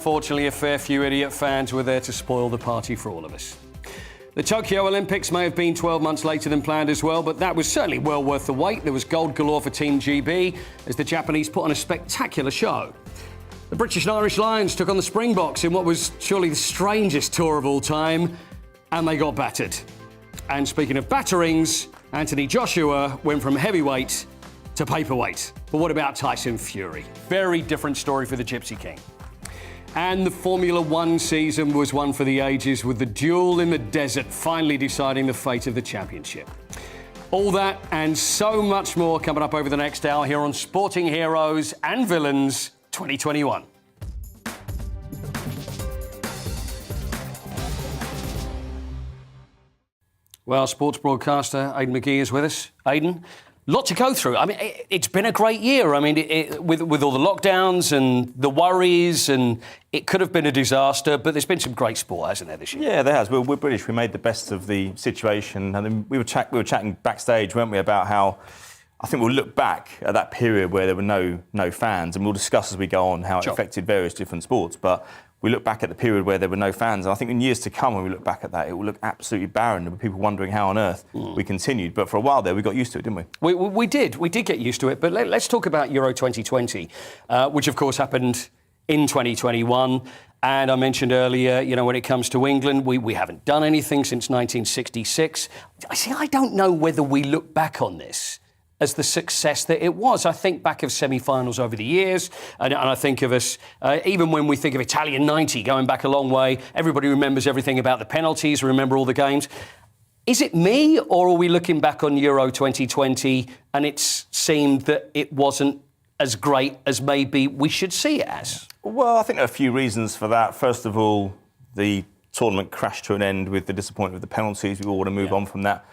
Fortunately, a fair few idiot fans were there to spoil the party for all of us. The Tokyo Olympics may have been 12 months later than planned as well, but that was certainly well worth the wait. There was gold galore for Team GB as the Japanese put on a spectacular show. The British and Irish Lions took on the Springboks in what was surely the strangest tour of all time, and they got battered. And speaking of batterings, Anthony Joshua went from heavyweight to paperweight. But what about Tyson Fury? Very different story for the Gypsy King. And the Formula One season was one for the ages, with the duel in the desert finally deciding the fate of the championship. All that and so much more coming up over the next hour here on Sporting Heroes and Villains 2021. Well, sports broadcaster Aidan McGee is with us. Aidan, lot to go through. I mean, it's been a great year. I mean, with all the lockdowns and the worries, and it could have been a disaster, but there's been some great sport, hasn't there, this year? Yeah, there has. We're British. We made the best of the situation. And then we were chatting backstage, weren't we, about how I think we'll look back at that period where there were no fans, and we'll discuss as we go on how it affected various different sports. But we look back at the period where there were no fans, and I think in years to come, when we look back at that, it will look absolutely barren. There were people wondering how on earth we continued. But for a while there, we got used to it, didn't we? We did get used to it. But let's talk about Euro 2020, which of course happened in 2021. And I mentioned earlier, you know, when it comes to England, we haven't done anything since 1966. I don't know whether we look back on this as the success that it was. I think back of semi-finals over the years, and I think of us, even when we think of Italian 90, going back a long way, everybody remembers everything about the penalties, remember all the games. Is it me, or are we looking back on Euro 2020 and it's seemed that it wasn't as great as maybe we should see it as? Well, I think there are a few reasons for that. First of all, the tournament crashed to an end with the disappointment of the penalties. We all want to move on from that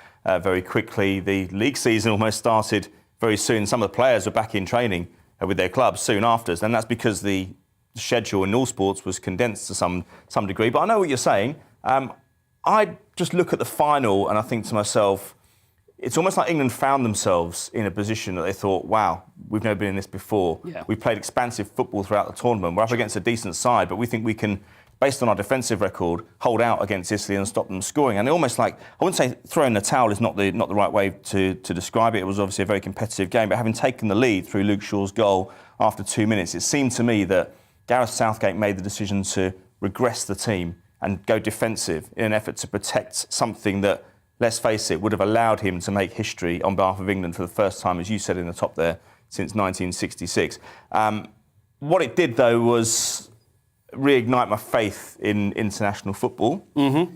very quickly. The league season almost started very soon. Some of the players were back in training with their clubs soon after, and that's because the schedule in all sports was condensed to some degree. But I know what you're saying. I just look at the final and I think to myself, it's almost like England found themselves in a position that they thought, wow, we've never been in this before. Yeah. We've played expansive football throughout the tournament. We're up against a decent side, but we think we can, based on our defensive record, hold out against Italy and stop them scoring. And almost like, I wouldn't say throwing the towel is not the right way to describe it. It was obviously a very competitive game, but having taken the lead through Luke Shaw's goal after 2 minutes, it seemed to me that Gareth Southgate made the decision to regress the team and go defensive in an effort to protect something that, let's face it, would have allowed him to make history on behalf of England for the first time, as you said in the top there, since 1966. What it did, though, was reignite my faith in international football. Mm-hmm.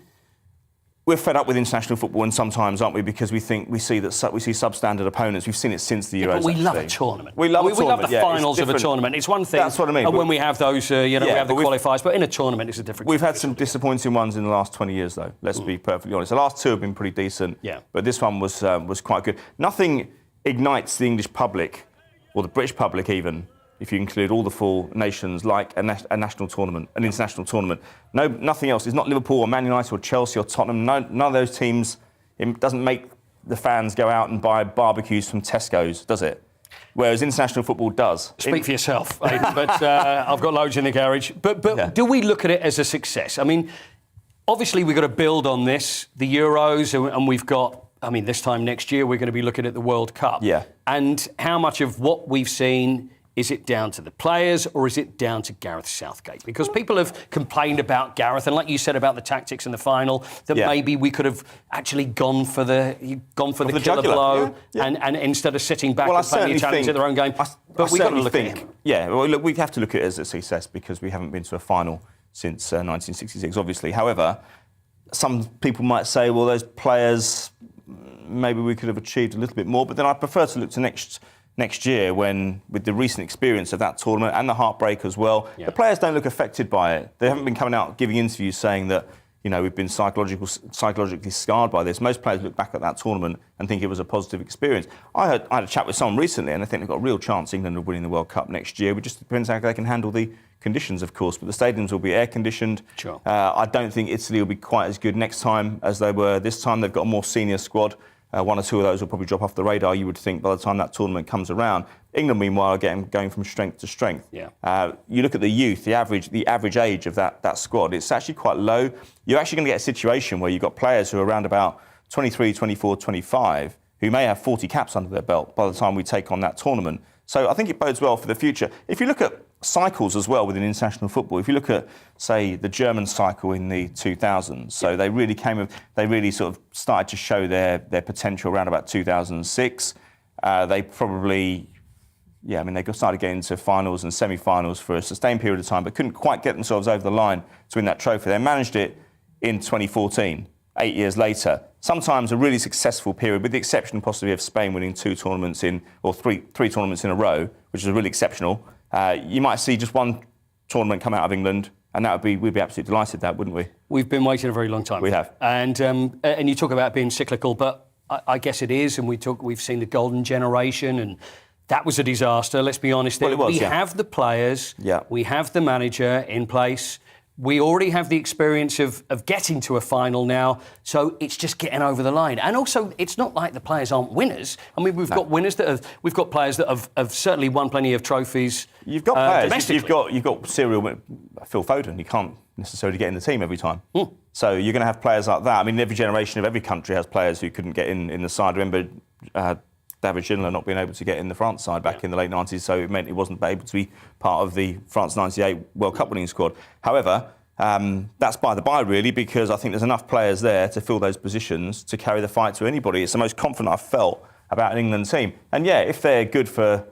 We're fed up with international football, and sometimes, aren't we? Because we see substandard opponents. We've seen it since the Euros. But we love a tournament. We love the finals of a tournament. It's one thing. That's what I mean. When we have those, we have the qualifiers. But in a tournament, it's a different. We've had some disappointing ones in the last 20 years, though. Let's be perfectly honest. The last two have been pretty decent. Yeah. But this one was quite good. Nothing ignites the English public, or the British public even, if you include all the four nations, like a national tournament, an international tournament. No, nothing else. It's not Liverpool or Man United or Chelsea or Tottenham. None of those teams. It doesn't make the fans go out and buy barbecues from Tesco's, does it? Whereas international football does. Speak for yourself, Aidan, but I've got loads in the garage. But do we look at it as a success? I mean, obviously we've got to build on this, the Euros, and we've got, I mean, this time next year we're going to be looking at the World Cup. Yeah. And how much of what we've seen, is it down to the players or is it down to Gareth Southgate? Because people have complained about Gareth, and like you said about the tactics in the final, that maybe we could have actually gone for the killer blow and instead of sitting back and playing the Italians in their own game. But we've got to look at him. Yeah, well, look, we have to look at it as a success because we haven't been to a final since 1966, obviously. However, some people might say, well, those players, maybe we could have achieved a little bit more. But then I prefer to look to next year when, with the recent experience of that tournament and the heartbreak as well, the players don't look affected by it. They haven't been coming out giving interviews saying that, you know, we've been psychologically scarred by this. Most players look back at that tournament and think it was a positive experience. I had a chat with someone recently, and I think they've got a real chance, England, of winning the World Cup next year. It just depends how they can handle the conditions, of course. But the stadiums will be air-conditioned. Sure. I don't think Italy will be quite as good next time as they were this time. They've got a more senior squad. One or two of those will probably drop off the radar, you would think, by the time that tournament comes around. England, meanwhile, are going from strength to strength. Yeah. You look at the youth, the average age of that squad, it's actually quite low. You're actually going to get a situation where you've got players who are around about 23, 24, 25, who may have 40 caps under their belt by the time we take on that tournament. So I think it bodes well for the future. If you look at cycles as well within international football, if you look at, say, the German cycle in the 2000s, so they really sort of started to show their potential around about 2006. They probably, they started getting into finals and semi-finals for a sustained period of time, but couldn't quite get themselves over the line to win that trophy. They managed it in 2014, 8 years later. Sometimes a really successful period, with the exception possibly of Spain winning three tournaments in a row, which is really exceptional. You might see just one tournament come out of England, and we'd be absolutely delighted with that, wouldn't we? We've been waiting a very long time. We have. And you talk about being cyclical, but I guess it is. And we've seen the golden generation, and that was a disaster. Let's be honest. Well, it was, we have the players. Yeah. We have the manager in place. We already have the experience of getting to a final now, so it's just getting over the line. And also, it's not like the players aren't winners. I mean, we've got players that have certainly won plenty of trophies. You've got players. Domestically. You've got serial Phil Foden. You can't necessarily get in the team every time. So you're going to have players like that. I mean, every generation of every country has players who couldn't get in the side. Remember David Schindler not being able to get in the France side back in the late 90s, so it meant he wasn't able to be part of the France 98 World Cup winning squad. However, that's by the by, really, because I think there's enough players there to fill those positions to carry the fight to anybody. It's the most confident I've felt about an England team. And yeah, if they're good for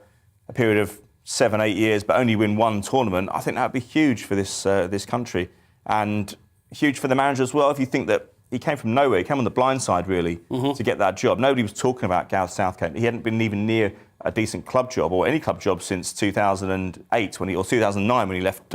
a period of 7-8 years but only win one tournament, I think that would be huge for this country, and huge for the manager as well. If you think that he came from nowhere, he came on the blind side, really, to get that job. Nobody was talking about Gareth Southgate. He hadn't been even near a decent club job or any club job since 2008 or 2009 when he left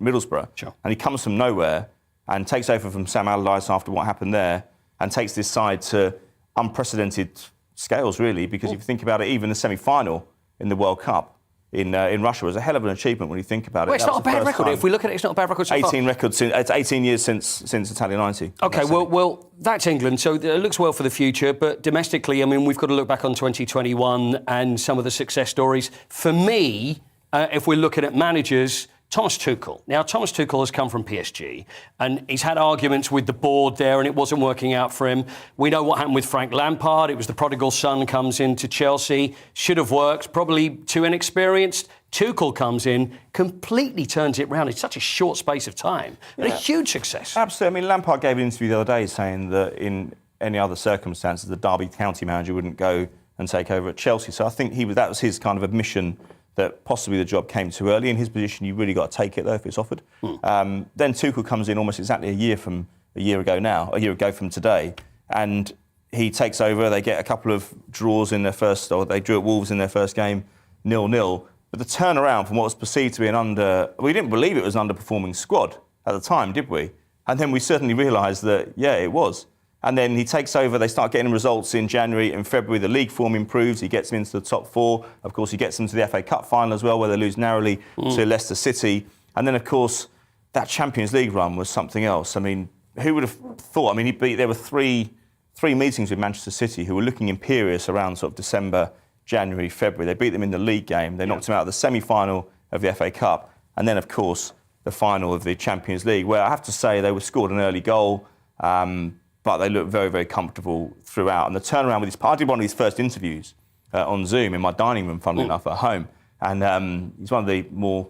Middlesbrough. Sure. And he comes from nowhere and takes over from Sam Allardyce after what happened there, and takes this side to unprecedented scales, really, because if you think about it, even the semi-final in the World Cup in Russia was a hell of an achievement when you think about it. Well, it's not a bad record. If we look at it, it's not a bad record so far. 18 records. It's 18 years since Italia 90. OK, well, that's England, so it looks well for the future. But domestically, I mean, we've got to look back on 2021 and some of the success stories. For me, if we're looking at managers, Thomas Tuchel. Now, Thomas Tuchel has come from PSG, and he's had arguments with the board there, and it wasn't working out for him. We know what happened with Frank Lampard. It was the prodigal son comes into Chelsea. Should have worked, probably too inexperienced. Tuchel comes in, completely turns it round in such a short space of time. And a huge success. Absolutely. I mean, Lampard gave an interview the other day saying that in any other circumstances, the Derby County manager wouldn't go and take over at Chelsea. So I think that was his kind of admission that possibly the job came too early. In his position, you really got to take it, though, if it's offered. Then Tuchel comes in almost exactly a year ago from today, and he takes over. They get a couple of draws in their first, or they drew at Wolves in their first game, 0-0. But the turnaround from what was perceived to be we didn't believe it was an underperforming squad at the time, did we? And then we certainly realised that, yeah, it was. And then he takes over, they start getting results in January and February, the league form improves, he gets them into the top four. Of course, he gets them to the FA Cup final as well, where they lose narrowly to Leicester City. And then, of course, that Champions League run was something else. I mean, who would have thought? I mean, there were three meetings with Manchester City who were looking imperious around sort of December, January, February. They beat them in the league game. They knocked them out of the semi-final of the FA Cup. And then, of course, the final of the Champions League, where I have to say they scored an early goal. But they looked very, very comfortable throughout. And the turnaround with I did one of his first interviews on Zoom in my dining room, funnily enough, at home. And he's one of the more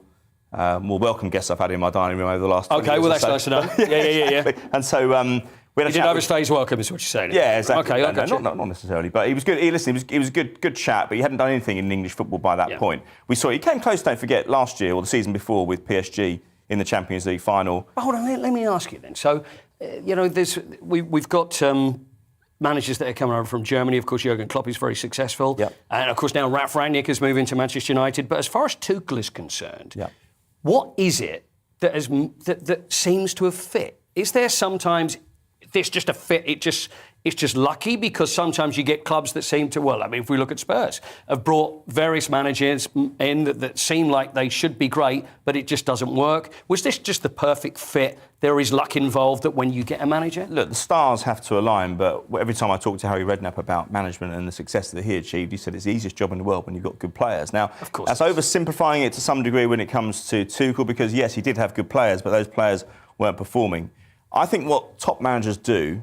welcome guests I've had in my dining room over the last 20 years. OK, well, that's nice to know. Yeah. And so we had he didn't overstay his welcome, is what you're saying. Yeah, exactly. OK, not necessarily. But he was good. It was a good chat, but he hadn't done anything in English football by that point. We saw he came close, don't forget, last year or the season before with PSG in the Champions League final. But hold on, let me ask you then. So, we've got managers that are coming over from Germany. Of course, Jurgen Klopp is very successful. Yep. And, of course, now Ralf Rangnick is moving to Manchester United. But as far as Tuchel is concerned, what is it that seems to have fit? Is there sometimes this just a fit? it's just lucky, because sometimes you get clubs that seem to, well, I mean, if we look at Spurs, have brought various managers in that seem like they should be great, but it just doesn't work. Was this just the perfect fit? There is luck involved that when you get a manager? Look, the stars have to align, but every time I talk to Harry Redknapp about management and the success that he achieved, he said it's the easiest job in the world when you've got good players. Now, of course, that's oversimplifying it to some degree when it comes to Tuchel, because, yes, he did have good players, but those players weren't performing. I think what top managers do,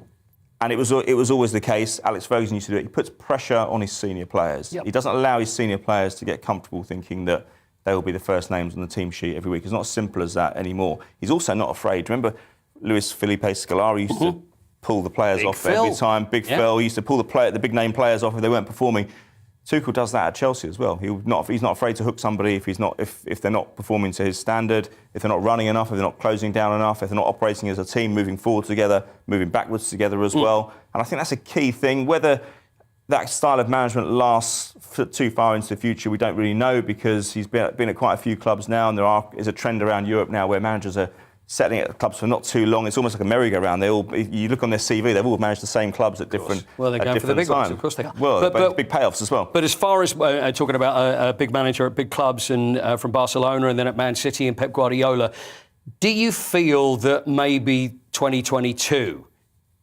and it was always the case, Alex Ferguson used to do it, he puts pressure on his senior players. Yep. He doesn't allow his senior players to get comfortable thinking that they will be the first names on the team sheet every week. It's not as simple as that anymore. He's also not afraid. Remember, Luis Felipe Scolari used to pull the players off every time. Big Phil, he used to pull the big name players off if they weren't performing. Tuchel does that at Chelsea as well. He's not afraid to hook somebody if they're not performing to his standard, if they're not running enough, if they're not closing down enough, if they're not operating as a team, moving forward together, moving backwards together as well. And I think that's a key thing. Whether that style of management lasts too far into the future, we don't really know, because he's been at quite a few clubs now, and there is a trend around Europe now where managers are settling at clubs for not too long. It's almost like a merry-go-round. You look on their CV, they've all managed the same clubs at different times. Well, they're going for the big ones, of course they are. Well, but big payoffs as well. But as far as talking about a big manager at big clubs, and from Barcelona and then at Man City and Pep Guardiola, do you feel that maybe 2022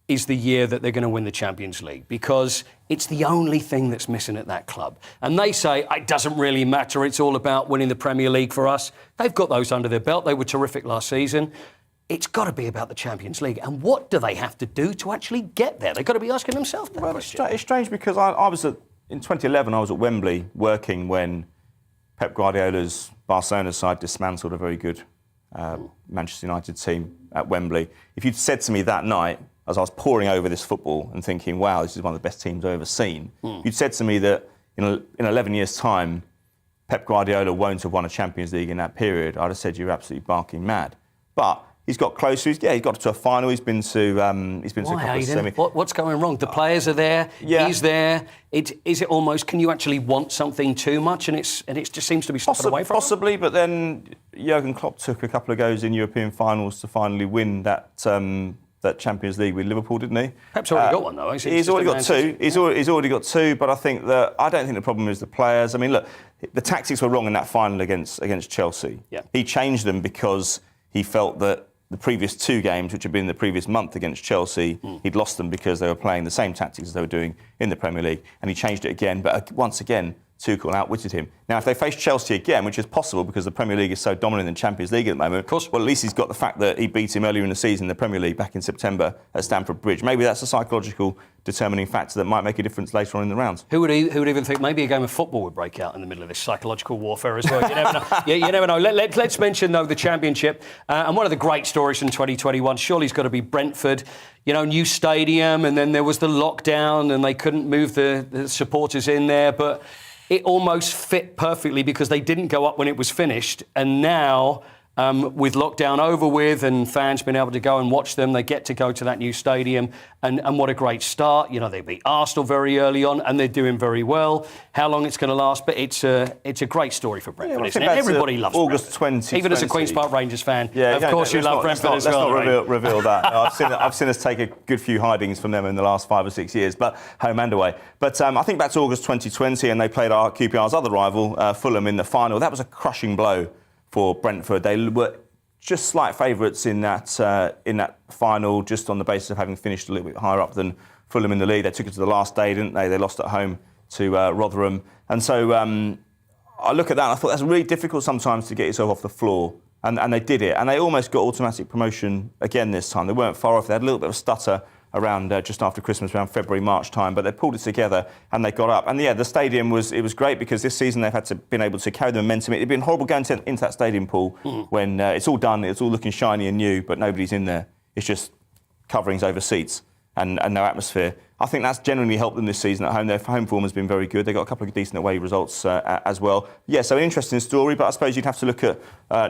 is the year that they're going to win the Champions League? Because it's the only thing that's missing at that club. And they say, it doesn't really matter, it's all about winning the Premier League for us. They've got those under their belt. They were terrific last season. It's got to be about the Champions League. And what do they have to do to actually get there? They've got to be asking themselves that question. It's strange, because I was in 2011, I was at Wembley working when Pep Guardiola's Barcelona side dismantled a very good Manchester United team at Wembley. If you'd said to me that night, as I was poring over this football and thinking, wow, this is one of the best teams I've ever seen, you'd said to me that in 11 years' time, Pep Guardiola won't have won a Champions League in that period, I'd have said you're absolutely barking mad. But he's got closer. He got to a final. He's been to a couple of semi. What's going wrong? The players are there. Yeah. He's there. Is it almost? Can you actually want something too much? And it just seems to be slipping away from possibly. But then Jurgen Klopp took a couple of goes in European finals to finally win that Champions League with Liverpool, didn't he? Pep's already got one though. He's already got two. He's already got two. But I don't think the problem is the players. I mean, look, the tactics were wrong in that final against Chelsea. Yeah. He changed them because he felt that the previous two games, which had been the previous month against Chelsea, he'd lost them because they were playing the same tactics as they were doing in the Premier League, and he changed it again. But once again, Tuchel outwitted him. Now, if they face Chelsea again, which is possible because the Premier League is so dominant in the Champions League at the moment, of course, well, at least he's got the fact that he beat him earlier in the season in the Premier League back in September at Stamford Bridge. Maybe that's a psychological determining factor that might make a difference later on in the rounds. Who would even think maybe a game of football would break out in the middle of this psychological warfare as well? You never know. You never know. Let's mention, though, the Championship. And one of the great stories from 2021, surely, has got to be Brentford. You know, new stadium, and then there was the lockdown and they couldn't move the supporters in there. But it almost fit perfectly because they didn't go up when it was finished. And now, with lockdown over with and fans being able to go and watch them, they get to go to that new stadium. And what a great start. You know, they beat Arsenal very early on and they're doing very well. How long it's going to last, but it's a great story for Brentford, isn't it? Everybody loves August Brentford. 2020. Even as a Queen's Park Rangers fan, of course you love Brentford as well. Let's not reveal that. I've seen us take a good few hidings from them in the last 5 or 6 years, but home and away. But I think back to August 2020 and they played our QPR's other rival, Fulham, in the final. That was a crushing blow for Brentford. They were just slight favourites in that final, just on the basis of having finished a little bit higher up than Fulham in the league. They took it to the last day, didn't they? They lost at home to Rotherham. And so I look at that and I thought that's really difficult sometimes to get yourself off the floor. And they did it. And they almost got automatic promotion again this time. They weren't far off. They had a little bit of a stutter around just after Christmas, around February, March time, but they pulled it together and they got up. And yeah, the stadium was great because this season they've been able to carry the momentum. It'd been horrible going into that stadium, Paul, when it's all done, it's all looking shiny and new, but nobody's in there. It's just coverings over seats and no atmosphere. I think that's generally helped them this season at home. Their home form has been very good. They got a couple of decent away results as well. Yeah, so an interesting story, but I suppose you'd have to look at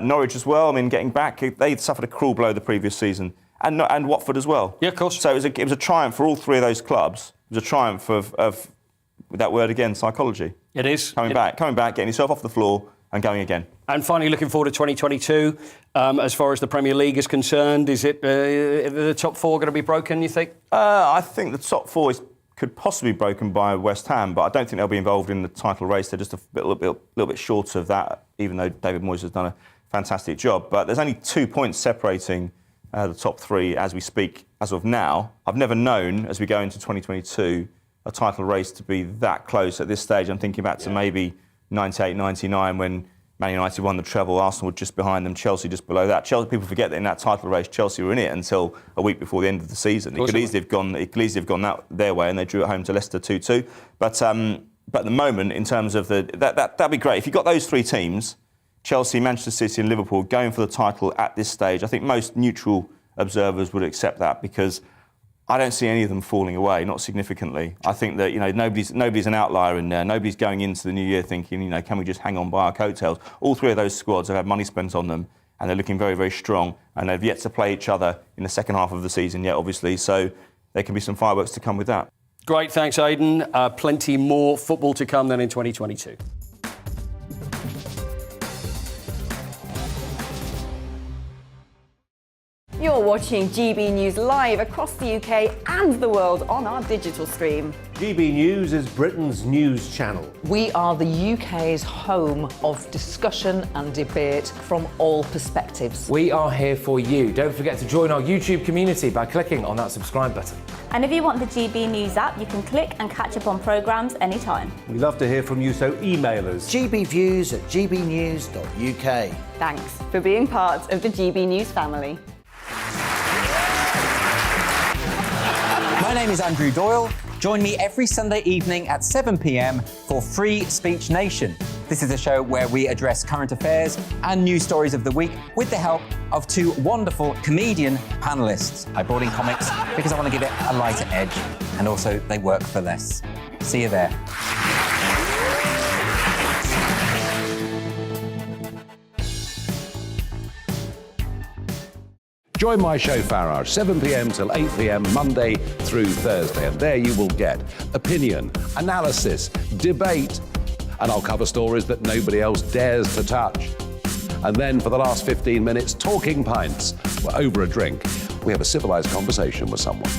Norwich as well. I mean, getting back, they suffered a cruel blow the previous season. And Watford as well. Yeah, of course. So it was a triumph for all three of those clubs. It was a triumph of with that word again, psychology. It is. Coming back, getting yourself off the floor and going again. And finally, looking forward to 2022, as far as the Premier League is concerned, is it the top four going to be broken, you think? I think the top four could possibly be broken by West Ham, but I don't think they'll be involved in the title race. They're just a little bit short of that, even though David Moyes has done a fantastic job. But there's only 2 points separating the top three as we speak, as of now. I've never known, as we go into 2022, a title race to be that close at this stage. I'm thinking back to maybe 98, 99 when Man United won the treble, Arsenal were just behind them, Chelsea just below that. People forget that in that title race, Chelsea were in it until a week before the end of the season. It could easily have gone their way, and they drew at home to Leicester 2-2. But at the moment, in terms of that'd be great if you got those three teams, Chelsea, Manchester City, and Liverpool, going for the title at this stage. I think most neutral observers would accept that because I don't see any of them falling away, not significantly. I think that nobody's an outlier in there. Nobody's going into the new year thinking, can we just hang on by our coattails? All three of those squads have had money spent on them, and they're looking very, very strong. And they've yet to play each other in the second half of the season yet, obviously. So there can be some fireworks to come with that. Great, thanks, Aidan. Plenty more football to come then in 2022. You're watching GB News live across the UK and the world on our digital stream. GB News is Britain's news channel. We are the UK's home of discussion and debate from all perspectives. We are here for you. Don't forget to join our YouTube community by clicking on that subscribe button. And if you want the GB News app, you can click and catch up on programmes anytime. We love to hear from you, so email us. gbviews@gbnews.uk. Thanks for being part of the GB News family. My name is Andrew Doyle. Join me every Sunday evening at 7 p.m. for Free Speech Nation. This is a show where we address current affairs and news stories of the week with the help of two wonderful comedian panellists. I brought in comics because I want to give it a lighter edge, and also they work for less. See you there. Join my show Farage, 7 p.m. till 8 p.m. Monday through Thursday. And there you will get opinion, analysis, debate, and I'll cover stories that nobody else dares to touch. And then for the last 15 minutes, talking pints. We're over a drink. We have a civilised conversation with someone.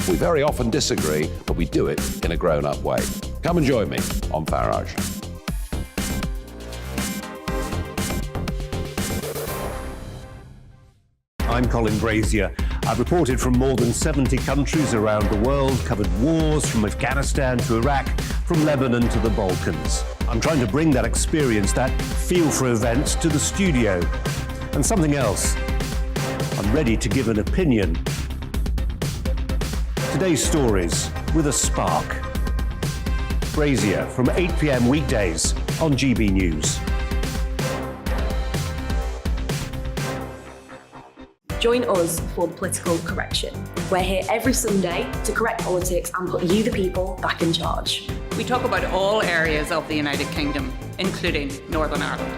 We very often disagree, but we do it in a grown-up way. Come and join me on Farage. I'm Colin Brazier. I've reported from more than 70 countries around the world, covered wars from Afghanistan to Iraq, from Lebanon to the Balkans. I'm trying to bring that experience, that feel for events, to the studio. And something else. I'm ready to give an opinion. Today's stories with a spark. Brazier from 8 p.m. weekdays on GB News. Join us for the Political Correction. We're here every Sunday to correct politics and put you, the people, back in charge. We talk about all areas of the United Kingdom, including Northern Ireland.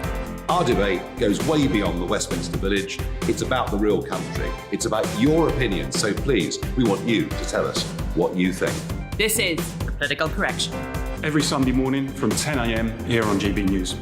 Our debate goes way beyond the Westminster Village. It's about the real country. It's about your opinion. So please, we want you to tell us what you think. This is the Political Correction. Every Sunday morning from 10 a.m. here on GB News.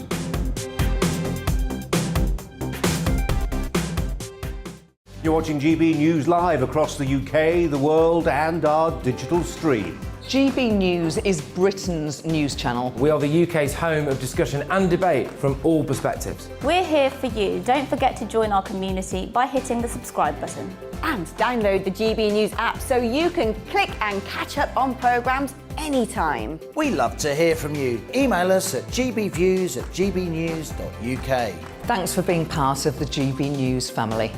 You're watching GB News live across the UK, the world, and our digital stream. GB News is Britain's news channel. We are the UK's home of discussion and debate from all perspectives. We're here for you. Don't forget to join our community by hitting the subscribe button. And download the GB News app so you can click and catch up on programmes anytime. We love to hear from you. Email us at gbviews@gbnews.uk. Thanks for being part of the GB News family.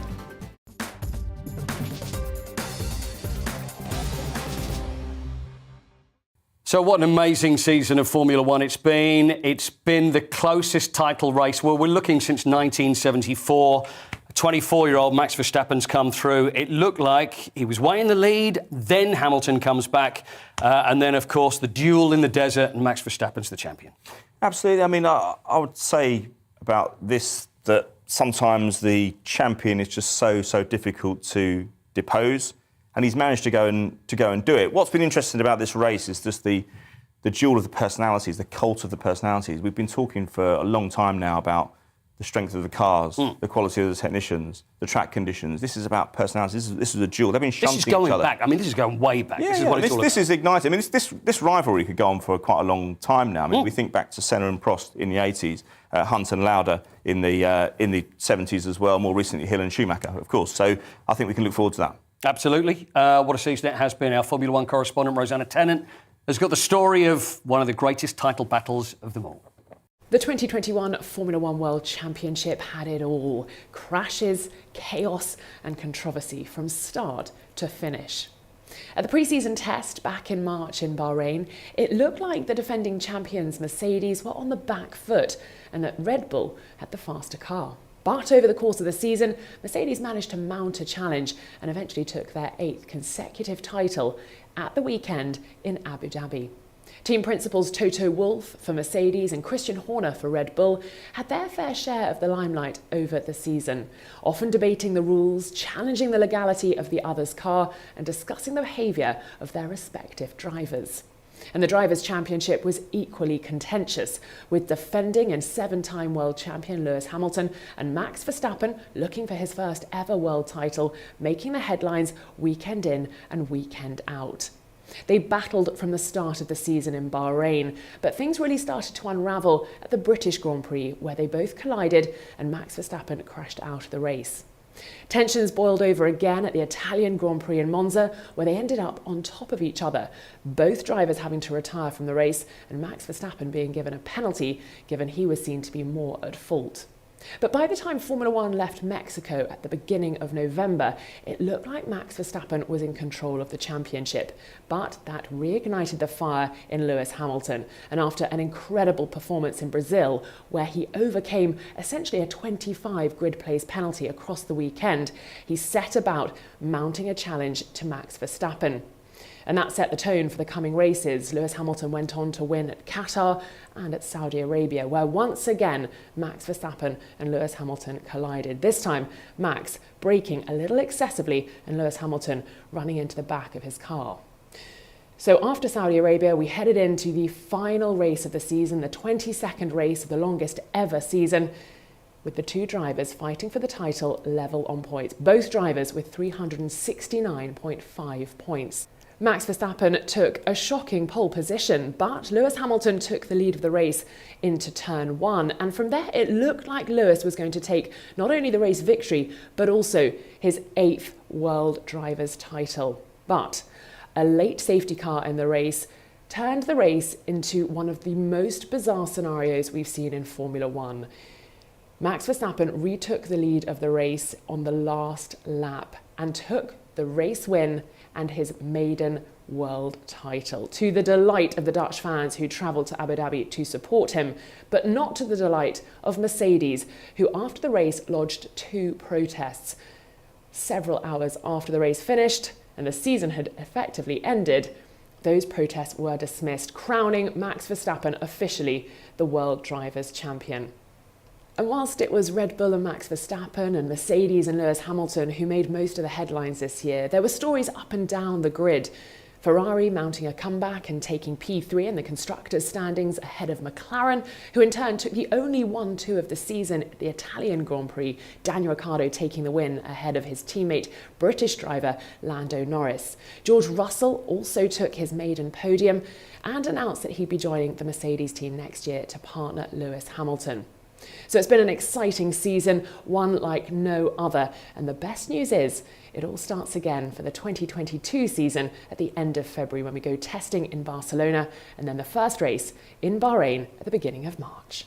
So what an amazing season of Formula One it's been. It's been the closest title race. Well, we're looking since 1974. A 24-year-old Max Verstappen's come through. It looked like he was way in the lead. Then Hamilton comes back. And then, of course, the duel in the desert, and Max Verstappen's the champion. Absolutely. I mean, I would say about this that sometimes the champion is just so difficult to depose. And he's managed to go and do it. What's been interesting about this race is just the the duel of the personalities, the cult of the personalities. We've been talking for a long time now about the strength of the cars, the quality of the technicians, the track conditions. This is about personalities. This is a duel. They've been shunting each other. This is going back. I mean, this is going way back. This is what it's all about. This is igniting. I mean, this rivalry could go on for quite a long time now. I mean, we think back to Senna and Prost in the 80s, Hunt and Lauda in the 70s as well, more recently Hill and Schumacher, of course. So I think we can look forward to that. Absolutely. What a season it has been. Our Formula One correspondent, Rosanna Tennant, has got the story of one of the greatest title battles of them all. The 2021 Formula One World Championship had it all. Crashes, chaos and controversy from start to finish. At the pre-season test back in March in Bahrain, it looked like the defending champions Mercedes were on the back foot and that Red Bull had the faster car. But over the course of the season, Mercedes managed to mount a challenge and eventually took their 8th consecutive title at the weekend in Abu Dhabi. Team principals Toto Wolff for Mercedes and Christian Horner for Red Bull had their fair share of the limelight over the season, often debating the rules, challenging the legality of the other's car and discussing the behaviour of their respective drivers. And the Drivers' Championship was equally contentious, with defending and 7-time world champion Lewis Hamilton and Max Verstappen looking for his first ever world title, making the headlines weekend in and weekend out. They battled from the start of the season in Bahrain, but things really started to unravel at the British Grand Prix, where they both collided and Max Verstappen crashed out of the race. Tensions boiled over again at the Italian Grand Prix in Monza, where they ended up on top of each other, both drivers having to retire from the race and Max Verstappen being given a penalty, given he was seen to be more at fault. But by the time Formula One left Mexico at the beginning of November, it looked like Max Verstappen was in control of the championship. But that reignited the fire in Lewis Hamilton. And after an incredible performance in Brazil, where he overcame essentially a 25 grid place penalty across the weekend, he set about mounting a challenge to Max Verstappen. And that set the tone for the coming races. Lewis Hamilton went on to win at Qatar and at Saudi Arabia, where once again Max Verstappen and Lewis Hamilton collided. This time, Max braking a little excessively and Lewis Hamilton running into the back of his car. So after Saudi Arabia, we headed into the final race of the season, the 22nd race of the longest ever season, with the two drivers fighting for the title level on points, both drivers with 369.5 points. Max Verstappen took a shocking pole position, but Lewis Hamilton took the lead of the race into turn 1. And from there, it looked like Lewis was going to take not only the race victory, but also his 8th World Drivers' title. But a late safety car in the race turned the race into one of the most bizarre scenarios we've seen in Formula One. Max Verstappen retook the lead of the race on the last lap and took the race win and his maiden world title, to the delight of the Dutch fans who travelled to Abu Dhabi to support him, but not to the delight of Mercedes, who after the race lodged 2 protests. Several hours after the race finished and the season had effectively ended, those protests were dismissed, crowning Max Verstappen officially the World Drivers' Champion. And whilst it was Red Bull and Max Verstappen and Mercedes and Lewis Hamilton who made most of the headlines this year, there were stories up and down the grid. Ferrari mounting a comeback and taking P3 in the constructors' standings ahead of McLaren, who in turn took the only 1-2 of the season at the Italian Grand Prix, Daniel Ricciardo taking the win ahead of his teammate, British driver Lando Norris. George Russell also took his maiden podium and announced that he'd be joining the Mercedes team next year to partner Lewis Hamilton. So it's been an exciting season, one like no other. And the best news is it all starts again for the 2022 season at the end of February when we go testing in Barcelona and then the first race in Bahrain at the beginning of March.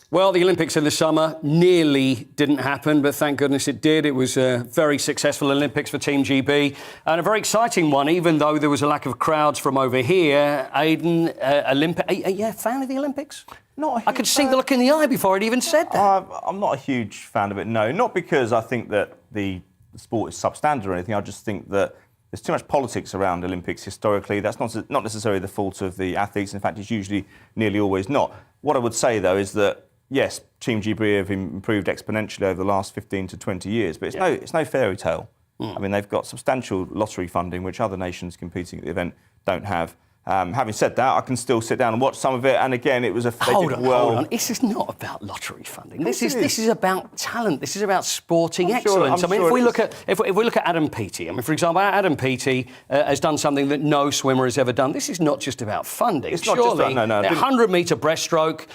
Well, the Olympics in the summer nearly didn't happen, but thank goodness it did. It was a very successful Olympics for Team GB and a very exciting one, even though there was a lack of crowds from over here. Aidan, are you a fan of the Olympics? I could see the look in the eye before I'd even said that. I'm not a huge fan of it, no. Not because I think that the sport is substandard or anything. I just think that there's too much politics around Olympics historically. That's not necessarily the fault of the athletes. In fact, it's usually nearly always not. What I would say, though, is that, yes, Team GB have improved exponentially over the last 15 to 20 years, but it's no fairy tale. I mean, they've got substantial lottery funding, which other nations competing at the event don't have. Having said that, I can still sit down and watch some of it. And again, it was a Hold on. This is not about lottery funding. This is about talent. This is about sporting excellence. If we look at Adam Peaty, for example, Adam Peaty has done something that no swimmer has ever done. This is not just about funding. It's not just about, no. 100-metre breaststroke.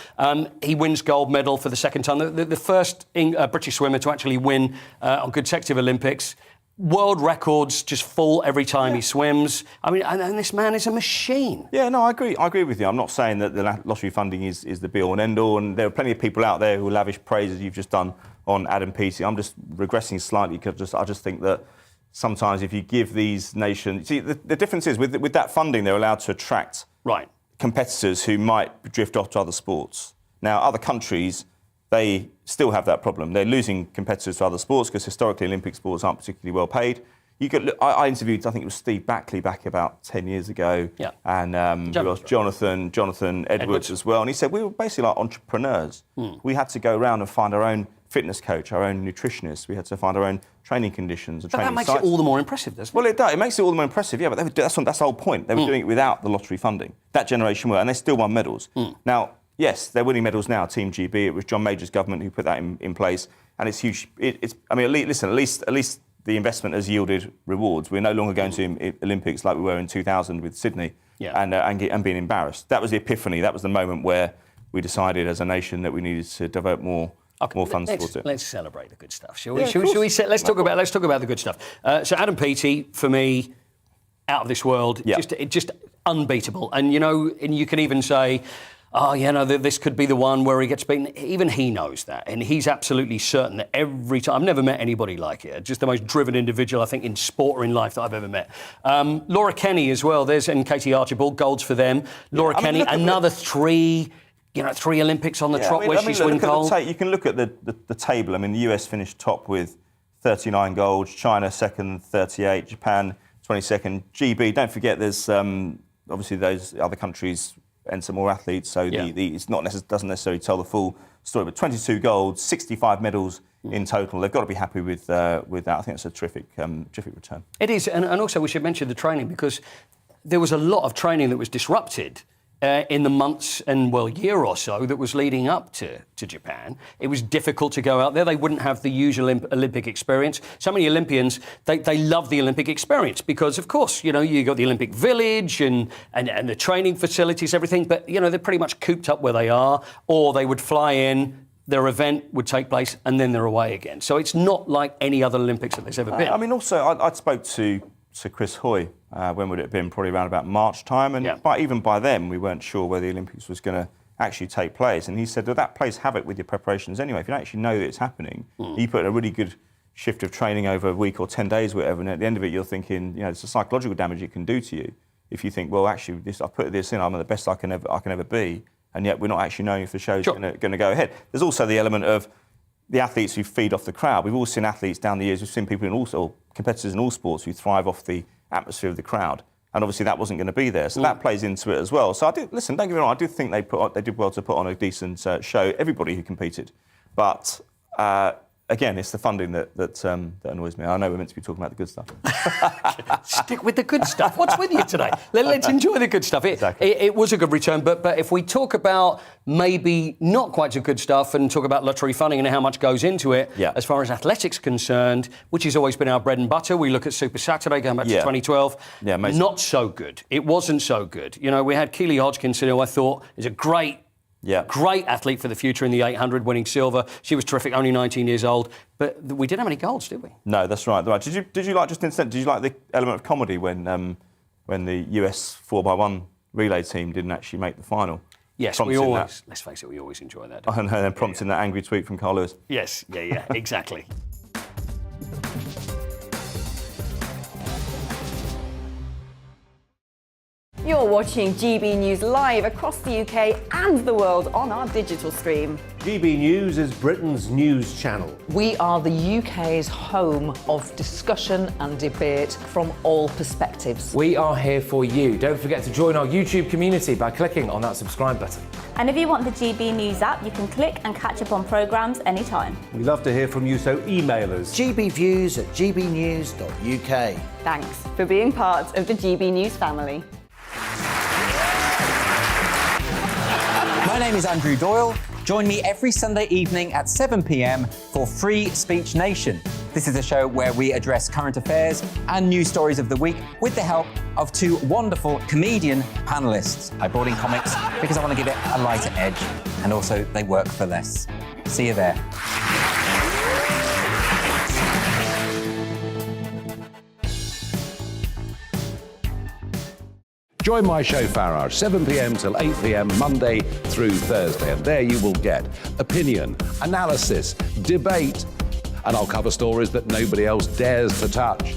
He wins gold medal for the second time. The first British swimmer to actually win on consecutive Olympics. World records just fall every time he swims. And this man is a machine. Yeah, no, I agree with you. I'm not saying that the lottery funding is the be-all and end-all, and there are plenty of people out there who lavish praise, as you've just done, on Adam Peaty. I'm just regressing slightly because I just think that sometimes if you give these nations... See, the difference is with that funding, they're allowed to attract competitors who might drift off to other sports. Now, other countries... they still have that problem. They're losing competitors to other sports because historically Olympic sports aren't particularly well paid. I interviewed, I think it was Steve Backley back about 10 years ago, and Jonathan Edwards as well. And he said we were basically like entrepreneurs. We had to go around and find our own fitness coach, our own nutritionist. We had to find our own training conditions. But that makes it all the more impressive, doesn't it? Well, it does. It makes it all the more impressive, yeah. But that's the whole point. They were doing it without the lottery funding. That generation were, and they still won medals. Now. Yes, they're winning medals now, Team GB. It was John Major's government who put that in place, and it's huge. At least the investment has yielded rewards. We're no longer going to Olympics like we were in 2000 with Sydney, and being embarrassed. That was the epiphany. That was the moment where we decided as a nation that we needed to devote more funds towards it. Let's celebrate the good stuff, shall we? Let's talk about the good stuff. So Adam Peaty, for me, out of this world, just unbeatable. And you can even say, this could be the one where he gets beaten. Even he knows that, and he's absolutely certain that every time. I've never met anybody like it. Just the most driven individual, I think, in sport or in life that I've ever met. Laura Kenny as well. And Katie Archibald, golds for them. Laura Kenny, another three Olympics on the trot where she's won gold. You can look at the table. The US finished top with 39 golds, China second, 38, Japan 22nd, GB. Don't forget, there's obviously those other countries enter more athletes, so it's doesn't necessarily tell the full story. But 22 golds, 65 medals in total. They've got to be happy with that. I think it's a terrific return. It is, and also we should mention the training, because there was a lot of training that was disrupted in the months and, year or so that was leading up to Japan. It was difficult to go out there. They wouldn't have the usual Olympic experience. So many Olympians, they love the Olympic experience because, of course, you got the Olympic Village and the training facilities, everything, but, they're pretty much cooped up where they are, or they would fly in, their event would take place, and then they're away again. So it's not like any other Olympics that there's ever been. Also, I spoke to Chris Hoy, when would it have been? Probably around about March time, and even by then we weren't sure whether the Olympics was going to actually take place. And he said that plays havoc with your preparations anyway. If you don't actually know that it's happening, you put in a really good shift of training over a week or 10 days, whatever, and at the end of it you're thinking, it's the psychological damage it can do to you. If you think, well, actually, I put this in, I'm the best I can ever be, and yet we're not actually knowing if the show's going to go ahead. There's also the element of the athletes who feed off the crowd. We've all seen athletes down the years. We've seen people competitors in all sports who thrive off the atmosphere of the crowd. And obviously that wasn't going to be there. So that plays into it as well. So don't get me wrong, I do think they did well to put on a decent show, everybody who competed. But again, it's the funding that annoys me. I know we're meant to be talking about the good stuff. Stick with the good stuff. What's with you today? Let's enjoy the good stuff. It was a good return, but if we talk about maybe not quite so good stuff and talk about lottery funding and how much goes into it, as far as athletics concerned, which has always been our bread and butter, we look at Super Saturday going back to 2012. Yeah, amazing. Not so good. It wasn't so good. We had Keely Hodgkinson, who I thought is a great athlete for the future in the 800, winning silver. She was terrific, only 19 years old. But we didn't have any golds, did we? No, that's right. Did you like the element of comedy when the US 4x1 relay team didn't actually make the final? Yes, let's face it, we always enjoy that. And then prompting that angry tweet from Carl Lewis. Yes, exactly. You're watching GB News live across the UK and the world on our digital stream. GB News is Britain's news channel. We are the UK's home of discussion and debate from all perspectives. We are here for you. Don't forget to join our YouTube community by clicking on that subscribe button. And if you want the GB News app, you can click and catch up on programmes anytime. We love to hear from you, so email us. gbviews@gbnews.uk. Thanks for being part of the GB News family. name is Andrew Doyle. Join me every Sunday evening at 7 p.m. for Free Speech Nation. This is a show where we address current affairs and news stories of the week with the help of two wonderful comedian panellists. I brought in comics because I want to give it a lighter edge, and also they work for less. See you there. Join my show Farage, 7 p.m. till 8 p.m. Monday through Thursday, and there you will get opinion, analysis, debate, and I'll cover stories that nobody else dares to touch.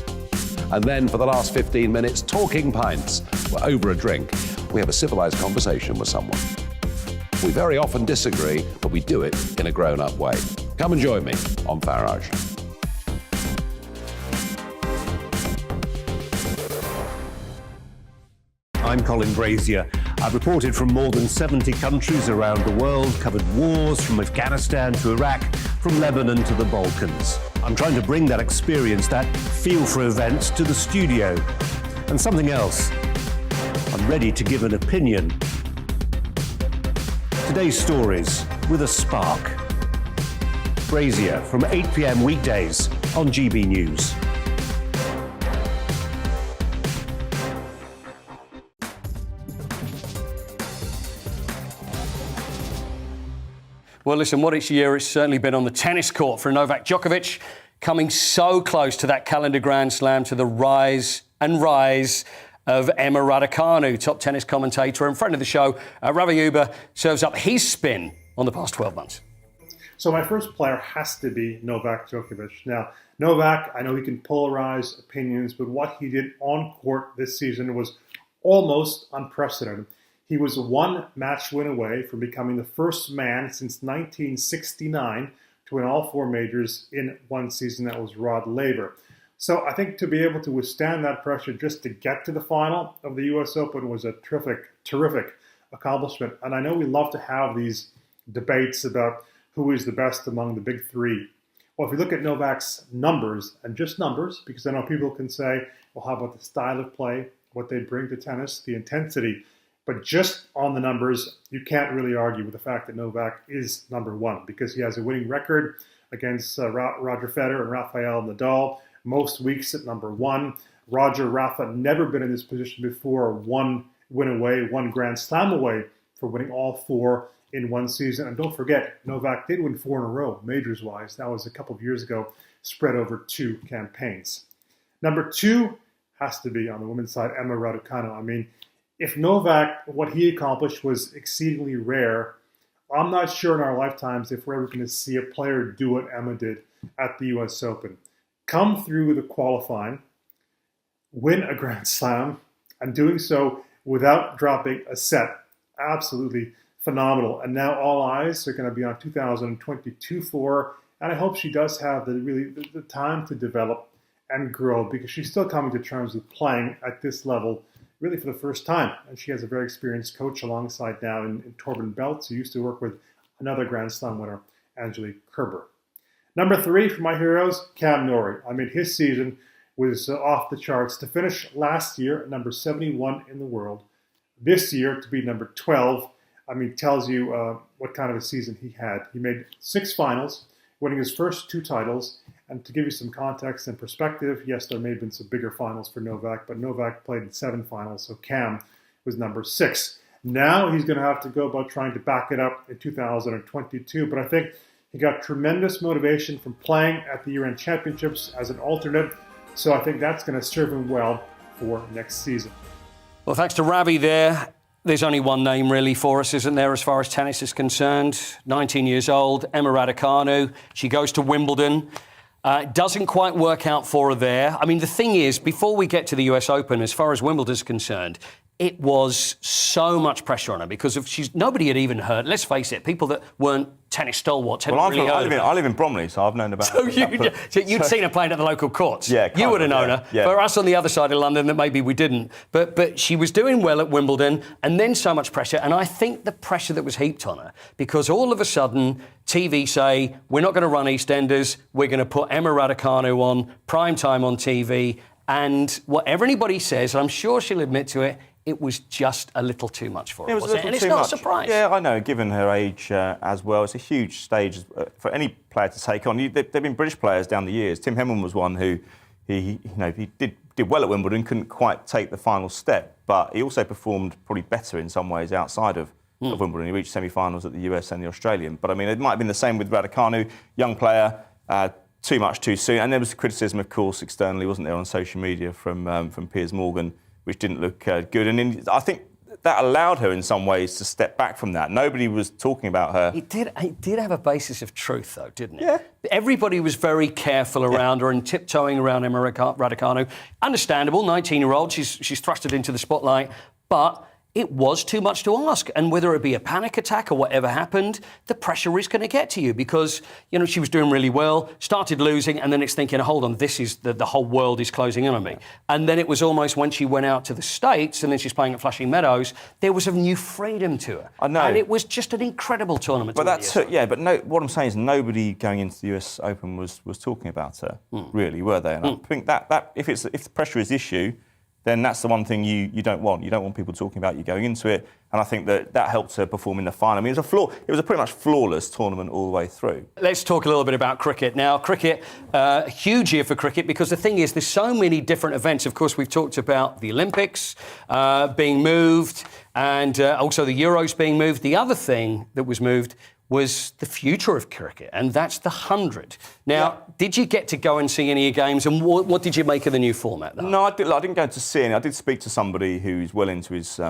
And then for the last 15 minutes, talking pints. We're over a drink. We have a civilized conversation with someone. We very often disagree, but we do it in a grown-up way. Come and join me on Farage. I'm Colin Brazier. I've reported from more than 70 countries around the world, covered wars from Afghanistan to Iraq, from Lebanon to the Balkans. I'm trying to bring that experience, that feel for events, to the studio. And something else, I'm ready to give an opinion. Today's stories with a spark. Brazier from 8 p.m. weekdays on GB News. Well, listen, what it's year it's certainly been on the tennis court for Novak Djokovic, coming so close to that calendar Grand Slam, to the rise of Emma Raducanu. Top tennis commentator and friend of the show, Ravi Uber, serves up his spin on the past 12 months. So my first player has to be Novak Djokovic. Now, Novak, I know he can polarize opinions, but what he did on court this season was almost unprecedented. He was one match win away from becoming the first man since 1969 to win all four majors in one season. That was Rod Laver. So I think to be able to withstand that pressure just to get to the final of the US Open was a terrific accomplishment. And I know we love to have these debates about who is the best among the big three. Well, if you look at Novak's numbers, and just numbers, because I know people can say, well, how about the style of play, what they bring to tennis, the intensity. But just on the numbers, you can't really argue with the fact that Novak is number one, because he has a winning record against Roger Federer and Rafael Nadal, most weeks at number one. Rafa never been in this position before, one win away, one Grand Slam away for winning all four in one season. And don't forget, Novak did win 4 in a row, majors-wise. That was a couple of years ago, spread over 2 campaigns. Number 2 has to be, on the women's side, Emma Raducanu. I mean, if Novak, what he accomplished was exceedingly rare, I'm not sure in our lifetimes if we're ever going to see a player do what Emma did at the US Open. Come through the qualifying, win a Grand Slam, and doing so without dropping a set. Absolutely phenomenal. And now all eyes are going to be on 2022 for her, and I hope she does have the time to develop and grow, because she's still coming to terms with playing at this level really for the first time. And she has a very experienced coach alongside now in Torben Beltz, who used to work with another Grand Slam winner, Angelique Kerber. Number 3 for my heroes, Cam Norrie. I mean, his season was off the charts. To finish last year at number 71 in the world, this year to be number 12, I mean, tells you what kind of a season he had. He made 6 finals, winning his first 2 titles. And to give you some context and perspective, yes, there may have been some bigger finals for Novak, but Novak played in 7 finals, so Cam was number 6. Now he's going to have to go about trying to back it up in 2022, but I think he got tremendous motivation from playing at the year-end championships as an alternate, so I think that's going to serve him well for next season. Well, thanks to Ravi there. There's only one name really for us, isn't there, as far as tennis is concerned? 19 years old, Emma Raducanu. She goes to Wimbledon. Doesn't quite work out for her there. I mean, the thing is, before we get to the US Open, as far as Wimbledon's concerned, it was so much pressure on her because nobody had even heard. Let's face it, people that weren't tennis stalwarts hadn't really heard of her. I live in Bromley, so I've known about her. So you'd seen her playing at the local courts. Yeah, you would have known her. Yeah. For us on the other side of London, that maybe we didn't. But she was doing well at Wimbledon, and then so much pressure. And I think the pressure that was heaped on her, because all of a sudden TV say, we're not going to run EastEnders, we're going to put Emma Raducanu on prime time on TV, and whatever anybody says, and I'm sure she'll admit to it, it was just a little too much for her. It was a little and it's too not much. a surprise. Yeah, I know. Given her age as well, it's a huge stage for any player to take on. There've been British players down the years. Tim Henman was one who he did well at Wimbledon, couldn't quite take the final step, but he also performed probably better in some ways outside of Wimbledon. He reached semi-finals at the US and the Australian. But I mean, it might have been the same with Raducanu, young player. Too much too soon, and there was criticism, of course, externally, wasn't there, on social media from Piers Morgan, which didn't look good. And I think that allowed her, in some ways, to step back from that. Nobody was talking about her. It did have a basis of truth, though, didn't it? Yeah. Everybody was very careful around her and tiptoeing around Emma Raducanu. Understandable, 19-year-old, she's thrusted into the spotlight, but it was too much to ask. And whether it be a panic attack or whatever happened, the pressure is going to get to you because, she was doing really well, started losing, and then it's thinking, hold on, this is the whole world is closing in on me. And then it was almost when she went out to the States and then she's playing at Flushing Meadows, there was a new freedom to her. I know. And it was just an incredible tournament. But what I'm saying is nobody going into the US Open was talking about her, really, were they? And I think that if the pressure is the issue, then that's the one thing you don't want. You don't want people talking about you going into it. And I think that helped her perform in the final. I mean, it was a pretty much flawless tournament all the way through. Let's talk a little bit about cricket. Now, cricket, huge year for cricket because the thing is, there's so many different events. Of course, we've talked about the Olympics being moved and also the Euros being moved. The other thing that was moved was the future of cricket, and that's the 100. Now, did you get to go and see any games, and what did you make of the new format, though? No, I didn't go to see any. I did speak to somebody who's well into his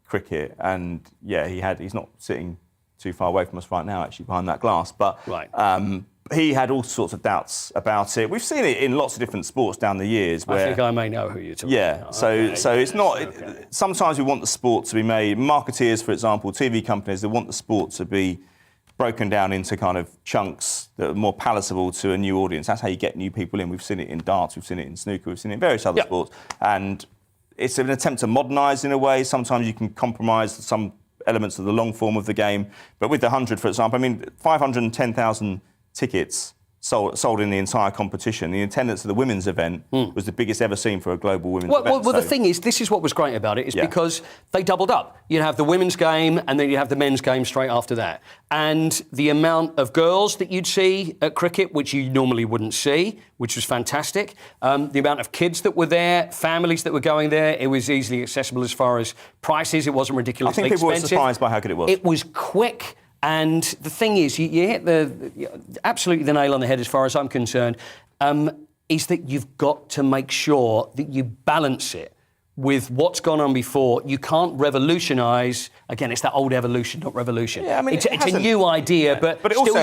cricket, and he's not sitting too far away from us right now, actually, behind that glass, but he had all sorts of doubts about it. We've seen it in lots of different sports down the years. Where, I think I may know who you're talking about. So it's not... Sometimes we want the sport to be made... Marketeers, for example, TV companies, they want the sport to be broken down into kind of chunks that are more palatable to a new audience. That's how you get new people in. We've seen it in darts, we've seen it in snooker, we've seen it in various other sports. And it's an attempt to modernise in a way. Sometimes you can compromise some elements of the long form of the game. But with the 100, for example, 510,000 tickets sold in the entire competition. The attendance of the women's event was the biggest ever seen for a global women's event. Well, the thing is, this is what was great about it, is because they doubled up. You'd have the women's game and then you'd have the men's game straight after that. And the amount of girls that you'd see at cricket, which you normally wouldn't see, which was fantastic. The amount of kids that were there, families that were going there, it was easily accessible as far as prices. It wasn't ridiculously expensive. I think people were surprised by how good it was. It was quick. And the thing is, you hit absolutely the nail on the head as far as I'm concerned, is that you've got to make sure that you balance it with what's gone on before. You can't revolutionise. Again, it's that old evolution, not revolution. Yeah, it's a new idea, but it still also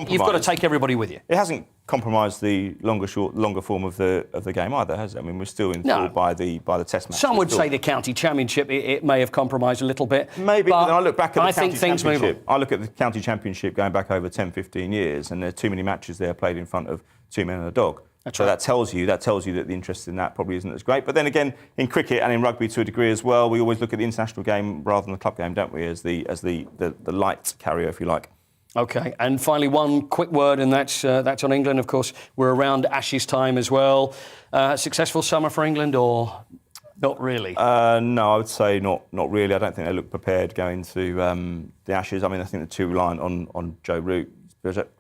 you've got to take everybody with you. It hasn't compromised the longer form of the game either, has it? I mean, we're still enthralled by the Test match. Some would say the county championship it may have compromised a little bit. Maybe, but then I look back at the county championship. I look at the county championship going back over 10, 15 years, and there are too many matches there played in front of two men and a dog. So that tells you that the interest in that probably isn't as great. But then again, in cricket and in rugby to a degree as well, we always look at the international game rather than the club game, don't we? As the light carrier, if you like. OK, and finally, one quick word, and that's on England. Of course, we're around Ashes time as well. Successful summer for England, or not really? No, I would say not really. I don't think they look prepared going to the Ashes. I mean, I think they're too reliant on Joe Root.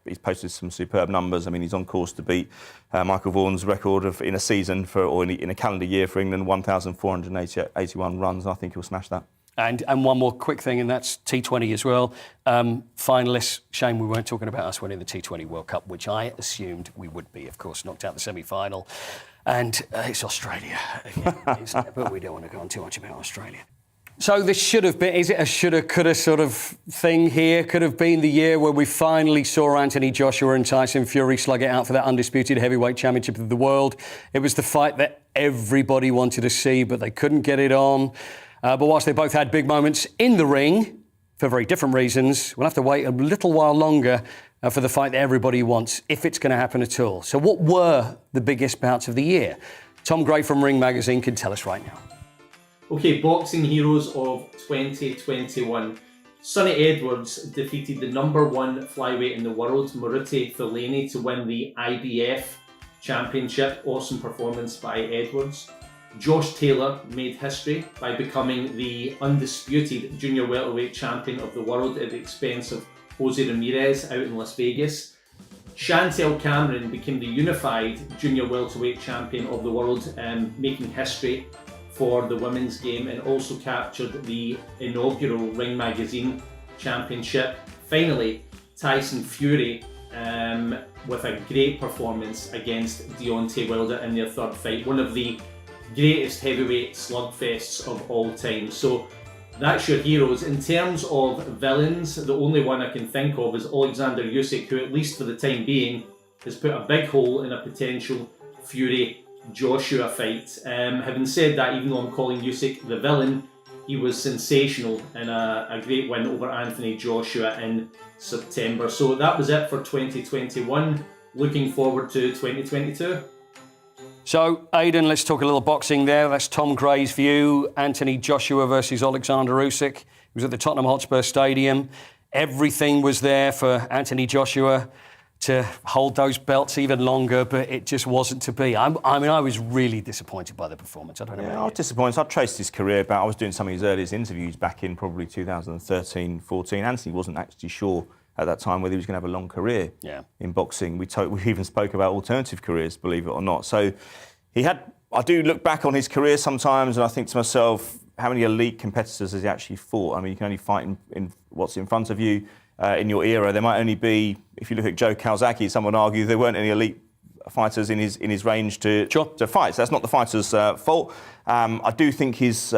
He's posted some superb numbers. I mean, he's on course to beat Michael Vaughan's record in a season in a calendar year for England, 1,481 runs. I think he'll smash that. And one more quick thing, and that's T20 as well. Finalists, shame we weren't talking about us winning the T20 World Cup, which I assumed we would be, of course, knocked out the semi-final. And it's Australia again, isn't it? But we don't want to go on too much about Australia. So this should have been, is it a shoulda, coulda sort of thing here? Could have been the year where we finally saw Anthony Joshua and Tyson Fury slug it out for that undisputed heavyweight championship of the world. It was the fight that everybody wanted to see, but they couldn't get it on. But whilst they both had big moments in the ring, for very different reasons, we'll have to wait a little while longer for the fight that everybody wants, if it's going to happen at all. So what were the biggest bouts of the year? Tom Gray from Ring Magazine can tell us right now. OK, boxing heroes of 2021. Sonny Edwards defeated the #1 flyweight in the world, Moruti Tholani, to win the IBF championship. Awesome performance by Edwards. Josh Taylor made history by becoming the undisputed junior welterweight champion of the world at the expense of Jose Ramirez out in Las Vegas. Chantel Cameron became the unified junior welterweight champion of the world, making history for the women's game, and also captured the inaugural Ring Magazine Championship. Finally, Tyson Fury with a great performance against Deontay Wilder in their third fight. One of the greatest heavyweight slugfests of all time. So that's your heroes. In terms of villains, the only one I can think of is Alexander Usyk, who, at least for the time being, has put a big hole in a potential Fury-Joshua fight. Having said that, even though I'm calling Usyk the villain, he was sensational in a great win over Anthony Joshua in September. So that was it for 2021. Looking forward to 2022. So, Aidan, let's talk a little boxing there. That's Tom Gray's view. Anthony Joshua versus Alexander Usyk. He was at the Tottenham Hotspur Stadium. Everything was there for Anthony Joshua to hold those belts even longer, but it just wasn't to be. I was really disappointed by the performance. I don't know. I was disappointed. I traced his career back. I was doing some of his earliest interviews back in probably 2013, 14. Anthony wasn't actually sure at that time whether he was going to have a long career in boxing. We even spoke about alternative careers, believe it or not. So he had. I do look back on his career sometimes, and I think to myself, how many elite competitors has he actually fought? I mean, you can only fight in what's in front of you. In your era, there might only be, if you look at Joe Calzaghe, someone would argue there weren't any elite fighters in his range to fight. So that's not the fighter's fault. I do think his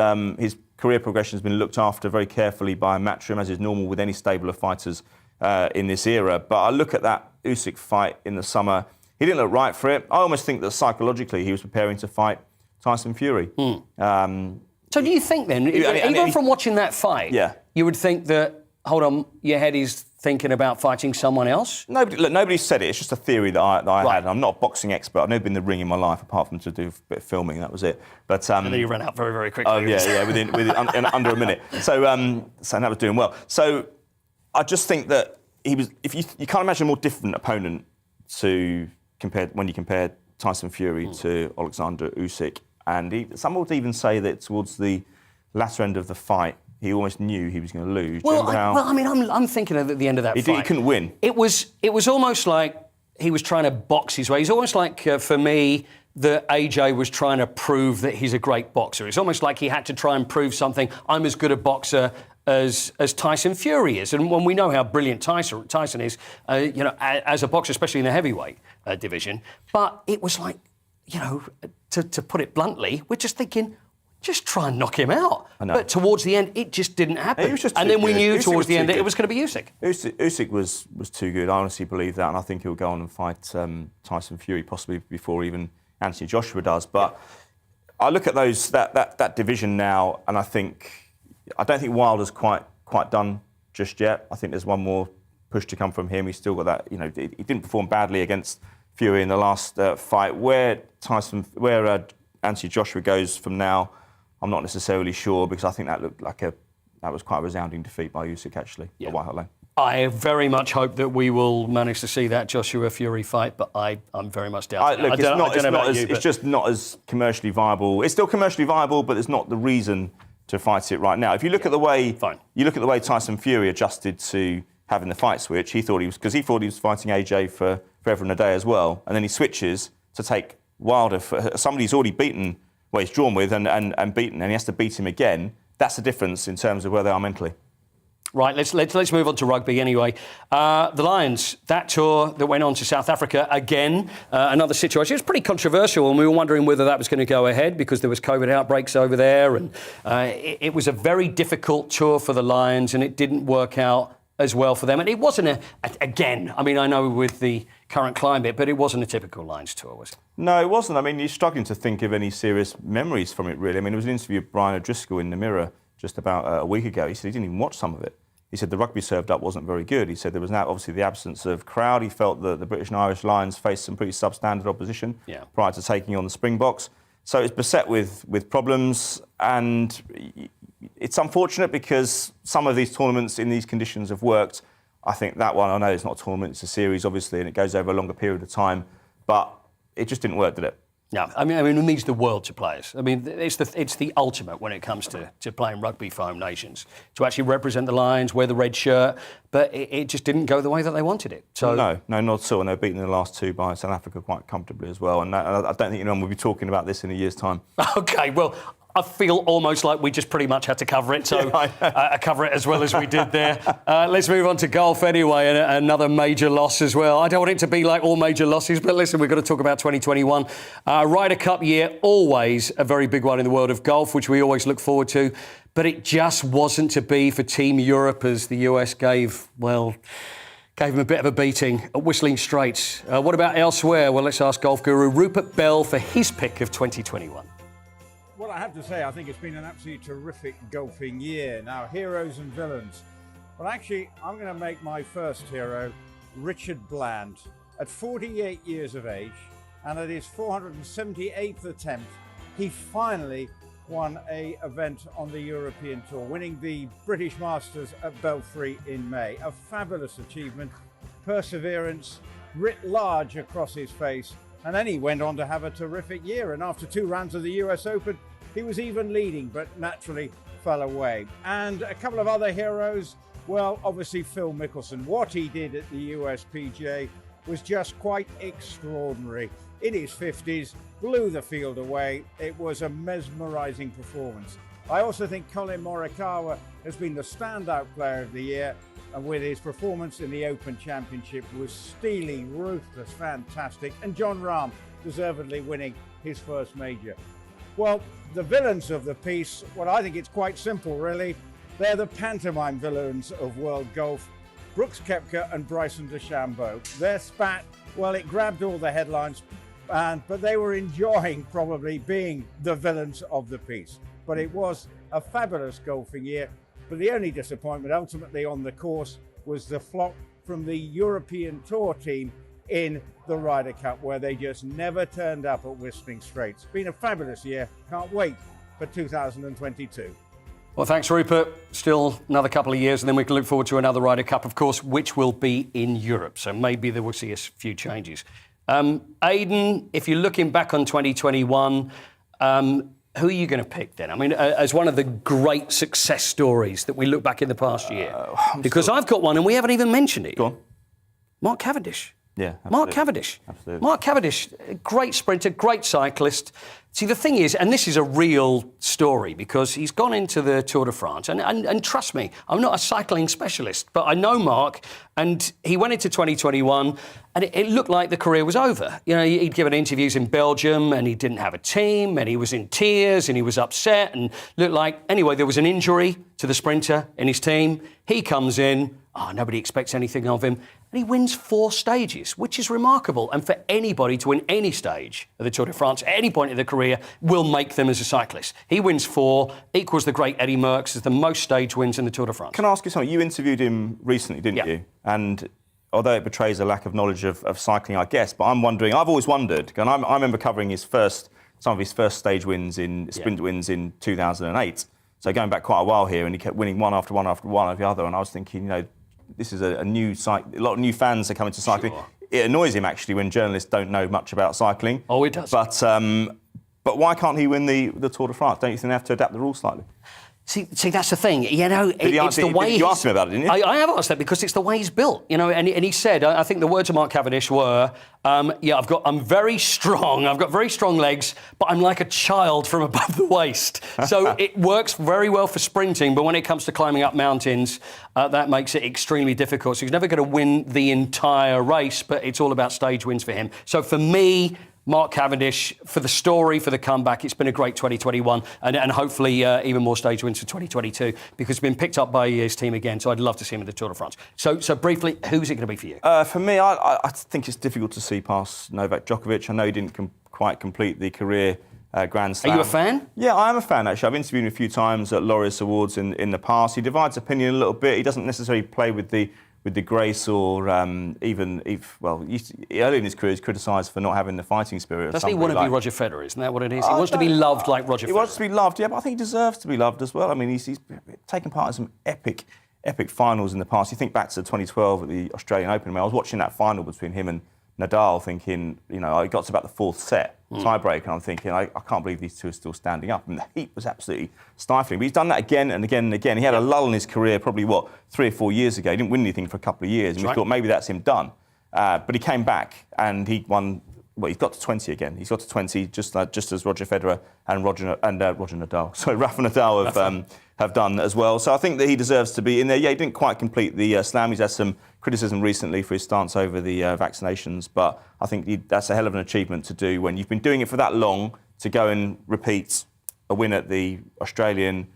career progression has been looked after very carefully by Matchroom, as is normal with any stable of fighters in this era. But I look at that Usyk fight in the summer. He didn't look right for it. I almost think that psychologically he was preparing to fight Tyson Fury. So do you think then, even from watching that fight, you would think that, hold on, your head is thinking about fighting someone else? Nobody said it. It's just a theory that I had. I'm not a boxing expert. I've never been in the ring in my life, apart from to do a bit of filming. That was it. But and then you ran out very, very quickly. Oh within under a minute. So that was doing well. So I just think that he was. If you can't imagine a more different opponent when you compare Tyson Fury to Alexander Usyk, and some would even say that towards the latter end of the fight, he almost knew he was going to lose. I'm thinking at the end of that fight, he couldn't win. It was almost like he was trying to box his way. It's almost like, for me, that AJ was trying to prove that he's a great boxer. It's almost like he had to try and prove something. I'm as good a boxer as Tyson Fury is. And when we know how brilliant Tyson is, as a boxer, especially in the heavyweight division. But it was like, to put it bluntly, we're just thinking, just try and knock him out. But towards the end, it just didn't happen. And then we knew towards the end that it was going to be Usyk. Usyk was too good. I honestly believe that, and I think he'll go on and fight Tyson Fury possibly before even Anthony Joshua does. But I look at that division now, and I don't think Wilder's quite done just yet. I think there's one more push to come from him. He's still got that. He didn't perform badly against Fury in the last fight. Where Anthony Joshua goes from now, I'm not necessarily sure, because I think that looked like that was quite a resounding defeat by Usyk actually at White Hart Lane. I very much hope that we will manage to see that Joshua Fury fight, but I'm very much doubting it. It's just not as commercially viable. It's still commercially viable, but it's not the reason to fight it right now. If you look at the way Tyson Fury adjusted to having the fight switch, he thought he was fighting AJ forever and a day as well, and then he switches to take Wilder for somebody he's already beaten. Well, he's drawn with and beaten, and he has to beat him again. That's the difference in terms of where they are mentally. Right, let's move on to rugby anyway. The Lions, that tour that went on to South Africa again, another situation. It was pretty controversial, and we were wondering whether that was going to go ahead because there was COVID outbreaks over there, and it was a very difficult tour for the Lions, and it didn't work out as well for them. And it wasn't I know with the current climate, but it wasn't a typical Lions tour, was it? No, it wasn't. I mean, you're struggling to think of any serious memories from it, really. I mean, there was an interview with Brian O'Driscoll in the Mirror just about a week ago. He said he didn't even watch some of it. He said the rugby served up wasn't very good. He said there was now obviously the absence of crowd. He felt that the British and Irish Lions faced some pretty substandard opposition prior to taking on the Springboks. So it's beset with problems, and it's unfortunate because some of these tournaments in these conditions have worked. I think that one, I know it's not a tournament, it's a series, obviously, and it goes over a longer period of time, but it just didn't work, did it? No, I mean, it means the world to players. I mean, it's the ultimate when it comes to playing rugby for home nations, to actually represent the Lions, wear the red shirt, but it just didn't go the way that they wanted it. So no, not at all. And they're beaten in the last two by South Africa quite comfortably as well. And I don't think anyone will be talking about this in a year's time. OK, well, I feel almost like we just pretty much had to cover it, so cover it as well as we did there. Let's move on to golf anyway, and another major loss as well. I don't want it to be like all major losses, but listen, we've got to talk about 2021. Ryder Cup year, always a very big one in the world of golf, which we always look forward to, but it just wasn't to be for Team Europe as the US gave him a bit of a beating at Whistling Straits. What about elsewhere? Well, let's ask golf guru Rupert Bell for his pick of 2021. Well, I have to say, I think it's been an absolutely terrific golfing year. Now, heroes and villains. Well, actually, I'm going to make my first hero Richard Bland. At 48 years of age, and at his 478th attempt, he finally won an event on the European Tour, winning the British Masters at Belfry in May. A fabulous achievement, perseverance writ large across his face. And then he went on to have a terrific year. And after 2 rounds of the US Open, he was even leading, but naturally fell away. And a couple of other heroes, well, obviously Phil Mickelson. What he did at the USPGA was just quite extraordinary. In his 50s, blew the field away. It was a mesmerising performance. I also think Colin Morikawa has been the standout player of the year, and with his performance in the Open Championship was steely, ruthless, fantastic. And John Rahm deservedly winning his first major. Well, the villains of the piece, well, I think it's quite simple, really. They're the pantomime villains of world golf. Brooks Koepka and Bryson DeChambeau. Their spat, well, it grabbed all the headlines, but they were enjoying probably being the villains of the piece. But it was a fabulous golfing year. But the only disappointment ultimately on the course was the flop from the European Tour team in the Ryder Cup, where they just never turned up at Whistling Straits. Been a fabulous year. Can't wait for 2022. Well, thanks, Rupert. Still another couple of years, and then we can look forward to another Ryder Cup, of course, which will be in Europe. So maybe there will see a few changes. Aidan, if you're looking back on 2021, who are you going to pick then? I mean, as one of the great success stories that we look back in the past year. Because I've got one and we haven't even mentioned it. Go on. Mark Cavendish. Yeah, absolutely. Mark Cavendish. Absolutely. Mark Cavendish, great sprinter, great cyclist. See, the thing is, and this is a real story, because he's gone into the Tour de France, and trust me, I'm not a cycling specialist, but I know Mark, and he went into 2021, and it looked like the career was over. You know, he'd given interviews in Belgium, and he didn't have a team, and he was in tears, and he was upset, and looked like, anyway, there was an injury to the sprinter in his team. He comes in, nobody expects anything of him, and he wins 4 stages, which is remarkable. And for anybody to win any stage of the Tour de France at any point in their career will make them as a cyclist. He wins 4, equals the great Eddie Merckx as the most stage wins in the Tour de France. Can I ask you something? You interviewed him recently, didn't you? And although it betrays a lack of knowledge of cycling, I guess, but I'm wondering, I've always wondered, and I remember covering some of his first stage wins sprint wins in 2008. So going back quite a while here, and he kept winning one after one after one after the other, and I was thinking, you know, this is a lot of new fans are coming to cycling. Sure. It annoys him, actually, when journalists don't know much about cycling. Oh, it does. But why can't he win the Tour de France? Don't you think they have to adapt the rules slightly? See, that's the thing. You know, it's the way you asked him about it, didn't you? I have asked that because it's the way he's built. You know, and he said, I think the words of Mark Cavendish were, I'm very strong. I've got very strong legs, but I'm like a child from above the waist. So it works very well for sprinting, but when it comes to climbing up mountains, that makes it extremely difficult. So he's never going to win the entire race, but it's all about stage wins for him. So for me, Mark Cavendish, for the story, for the comeback, it's been a great 2021 and hopefully even more stage wins for 2022 because it's been picked up by his team again, so I'd love to see him in the Tour de France. So briefly, who's it going to be for you? For me, I think it's difficult to see past Novak Djokovic. I know he didn't quite complete the career Grand Slam. Are you a fan? Yeah, I am a fan, actually. I've interviewed him a few times at Laureus Awards in the past. He divides opinion a little bit. He doesn't necessarily play with the grace or early in his career he's criticised for not having the fighting spirit. Doesn't he want to be Roger Federer? Isn't that what it is? He wants to be loved like Roger Federer. He wants to be loved, yeah, but I think he deserves to be loved as well. I mean, he's taken part in some epic finals in the past. You think back to 2012 at the Australian Open. I mean, I was watching that final between him and Nadal, thinking, you know, I got to about the fourth set, tiebreak, and I'm thinking, I can't believe these two are still standing up. And the heat was absolutely stifling. But he's done that again and again and again. He had a lull in his career probably, 3 or 4 years ago. He didn't win anything for a couple of years. And we thought maybe that's him done. But he came back and he won. Well, he's got to 20 again. He's got to 20 just as Roger Federer and Rafa Nadal have done as well. So I think that he deserves to be in there. Yeah, he didn't quite complete the slam. He's had some criticism recently for his stance over the vaccinations, but I think that's a hell of an achievement to do when you've been doing it for that long, to go and repeat a win at the Australian,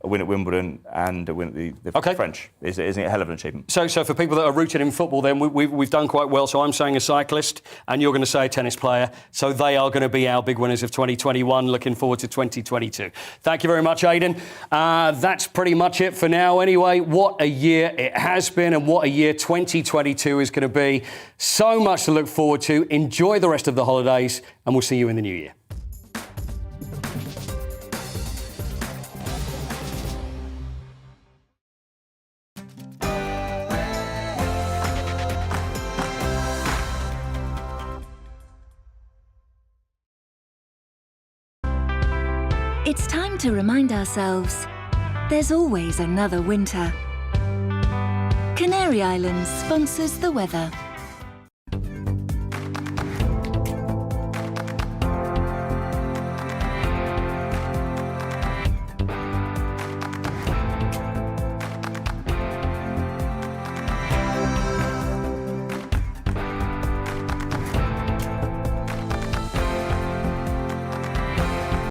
a win at Wimbledon and a win at the French. Isn't it a hell of an achievement? So for people that are rooted in football, then we've done quite well. So I'm saying a cyclist, and you're going to say a tennis player. So they are going to be our big winners of 2021. Looking forward to 2022. Thank you very much, Aidan. That's pretty much it for now. Anyway, what a year it has been, and what a year 2022 is going to be. So much to look forward to. Enjoy the rest of the holidays, and we'll see you in the new year. It's time to remind ourselves there's always another winter. Canary Islands sponsors the weather.